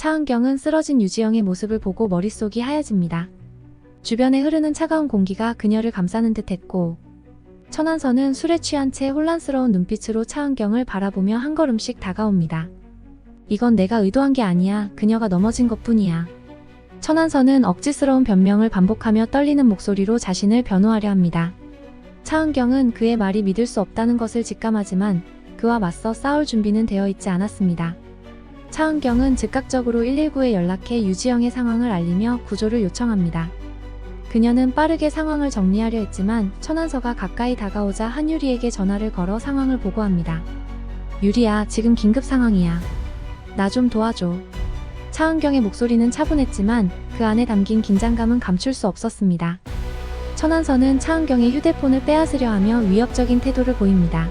차은경은 쓰러진 유지영의 모습을 보고 머릿속이 하얘집니다. 주변에 흐르는 차가운 공기가 그녀를 감싸는 듯 했고, 천안서는 술에 취한 채 혼란스러운 눈빛으로 차은경을 바라보며 한 걸음씩 다가옵니다. 이건 내가 의도한 게 아니야. 그녀가 넘어진 것뿐이야. 천안서는 억지스러운 변명을 반복하며 떨리는 목소리로 자신을 변호하려 합니다. 차은경은 그의 말이 믿을 수 없다는 것을 직감하지만 그와 맞서 싸울 준비는 되어 있지 않았습니다. 차은경은 즉각적으로 119에 연락해 유지영의 상황을 알리며 구조를 요청합니다. 그녀는 빠르게 상황을 정리하려 했지만 천안서가 가까이 다가오자 한유리에게 전화를 걸어 상황을 보고합니다. 유리야, 지금 긴급 상황이야. 나 좀 도와줘. 차은경의 목소리는 차분했지만 그 안에 담긴 긴장감은 감출 수 없었습니다. 천안서는 차은경의 휴대폰을 빼앗으려 하며 위협적인 태도를 보입니다.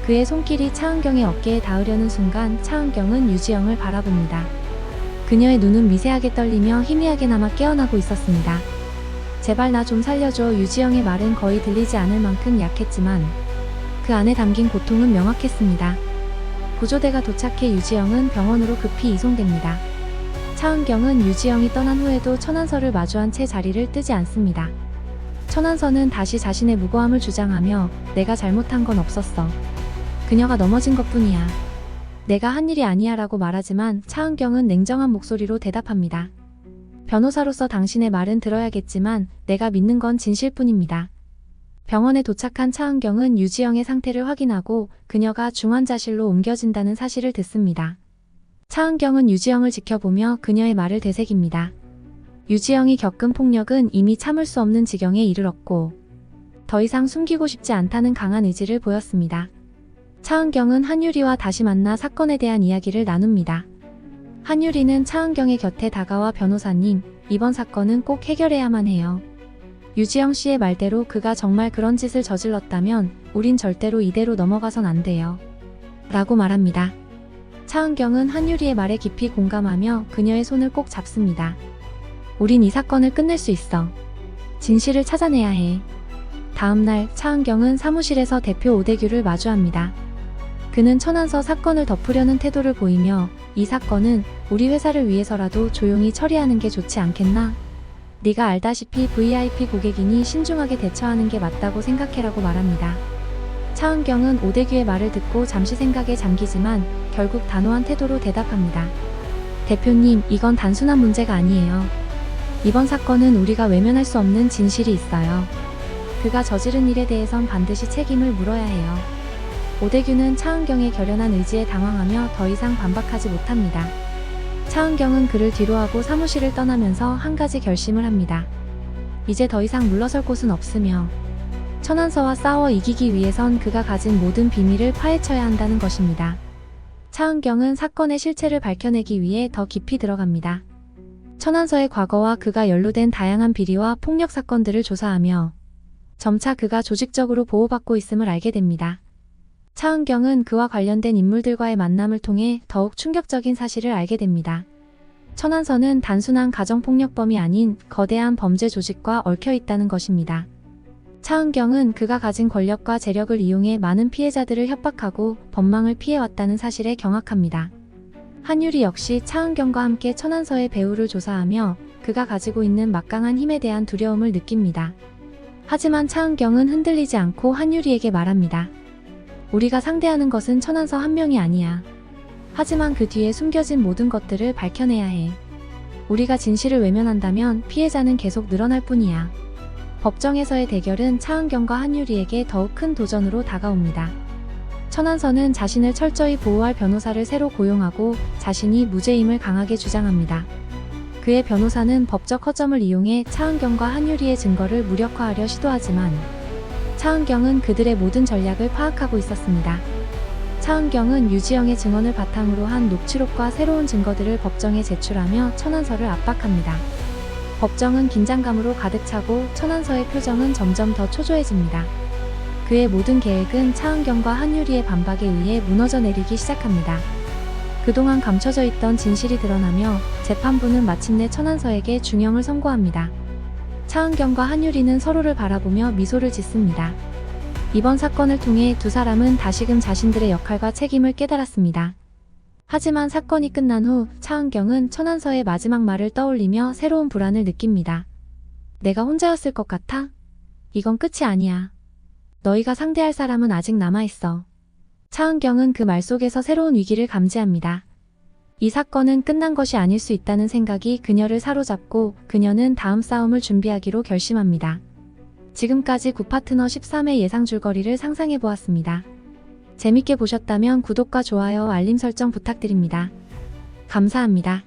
그의 손길이 차은경의 어깨에 닿으려는 순간 차은경은 유지영을 바라봅니다. 그녀의 눈은 미세하게 떨리며 희미하게나마 깨어나고 있었습니다. 제발 나 좀 살려줘. 유지영의 말은 거의 들리지 않을 만큼 약했지만 그 안에 담긴 고통은 명확했습니다. 구조대가 도착해 유지영은 병원으로 급히 이송됩니다. 차은경은 유지영이 떠난 후에도 천안서를 마주한 채 자리를 뜨지 않습니다. 천안서는 다시 자신의 무고함을 주장하며 내가 잘못한 건 없었어. 그녀가 넘어진 것뿐이야. 내가 한 일이 아니야 라고 말하지만 차은경은 냉정한 목소리로 대답합니다. 변호사로서 당신의 말은 들어야겠지만 내가 믿는 건 진실뿐입니다. 병원에 도착한 차은경은 유지영의 상태를 확인하고 그녀가 중환자실로 옮겨진다는 사실을 듣습니다. 차은경은 유지영을 지켜보며 그녀의 말을 되새깁니다. 유지영이 겪은 폭력은 이미 참을 수 없는 지경에 이르렀고 더 이상 숨기고 싶지 않다는 강한 의지를 보였습니다. 차은경은 한유리와 다시 만나 사건에 대한 이야기를 나눕니다. 한유리는 차은경의 곁에 다가와 변호사님, 이번 사건은 꼭 해결해야만 해요. 유지영 씨의 말대로 그가 정말 그런 짓을 저질렀다면 우린 절대로 이대로 넘어가선 안 돼요. 라고 말합니다. 차은경은 한유리의 말에 깊이 공감하며 그녀의 손을 꼭 잡습니다. 우린 이 사건을 끝낼 수 있어. 진실을 찾아내야 해. 다음날 차은경은 사무실에서 대표 오대규를 마주합니다. 그는 천안서 사건을 덮으려는 태도를 보이며 이 사건은 우리 회사를 위해서라도 조용히 처리하는 게 좋지 않겠나? 네가 알다시피 VIP 고객이니 신중하게 대처하는 게 맞다고 생각해라고 말합니다. 차은경은 오대규의 말을 듣고 잠시 생각에 잠기지만 결국 단호한 태도로 대답합니다. 대표님, 이건 단순한 문제가 아니에요. 이번 사건은 우리가 외면할 수 없는 진실이 있어요. 그가 저지른 일에 대해선 반드시 책임을 물어야 해요. 오대규는 차은경의 결연한 의지에 당황하며 더 이상 반박하지 못합니다. 차은경은 그를 뒤로하고 사무실을 떠나면서 한 가지 결심을 합니다. 이제 더 이상 물러설 곳은 없으며 천안서와 싸워 이기기 위해선 그가 가진 모든 비밀을 파헤쳐야 한다는 것입니다. 차은경은 사건의 실체를 밝혀내기 위해 더 깊이 들어갑니다. 천안서의 과거와 그가 연루된 다양한 비리와 폭력 사건들을 조사하며 점차 그가 조직적으로 보호받고 있음을 알게 됩니다. 차은경은 그와 관련된 인물들과의 만남을 통해 더욱 충격적인 사실을 알게 됩니다. 천안서는 단순한 가정폭력범이 아닌 거대한 범죄 조직과 얽혀 있다는 것입니다. 차은경은 그가 가진 권력과 재력을 이용해 많은 피해자들을 협박하고 법망을 피해왔다는 사실에 경악합니다. 한유리 역시 차은경과 함께 천안서의 배후를 조사하며 그가 가지고 있는 막강한 힘에 대한 두려움을 느낍니다. 하지만 차은경은 흔들리지 않고 한유리에게 말합니다. 우리가 상대하는 것은 천안서 한 명이 아니야. 하지만 그 뒤에 숨겨진 모든 것들을 밝혀내야 해. 우리가 진실을 외면한다면 피해자는 계속 늘어날 뿐이야. 법정에서의 대결은 차은경과 한유리에게 더욱 큰 도전으로 다가옵니다. 천안서는 자신을 철저히 보호할 변호사를 새로 고용하고 자신이 무죄임을 강하게 주장합니다. 그의 변호사는 법적 허점을 이용해 차은경과 한유리의 증거를 무력화하려 시도하지만 차은경은 그들의 모든 전략을 파악하고 있었습니다. 차은경은 유지영의 증언을 바탕으로 한 녹취록과 새로운 증거들을 법정에 제출하며 천안서를 압박합니다. 법정은 긴장감으로 가득 차고 천안서의 표정은 점점 더 초조해집니다. 그의 모든 계획은 차은경과 한유리의 반박에 의해 무너져 내리기 시작합니다. 그동안 감춰져 있던 진실이 드러나며 재판부는 마침내 천안서에게 중형을 선고합니다. 차은경과 한유리는 서로를 바라보며 미소를 짓습니다. 이번 사건을 통해 두 사람은 다시금 자신들의 역할과 책임을 깨달았습니다. 하지만 사건이 끝난 후 차은경은 천안서의 마지막 말을 떠올리며 새로운 불안을 느낍니다. 내가 혼자였을 것 같아? 이건 끝이 아니야. 너희가 상대할 사람은 아직 남아있어. 차은경은 그 말 속에서 새로운 위기를 감지합니다. 이 사건은 끝난 것이 아닐 수 있다는 생각이 그녀를 사로잡고 그녀는 다음 싸움을 준비하기로 결심합니다. 지금까지 굿파트너 13회 예상 줄거리를 상상해보았습니다. 재밌게 보셨다면 구독과 좋아요, 알림 설정 부탁드립니다. 감사합니다.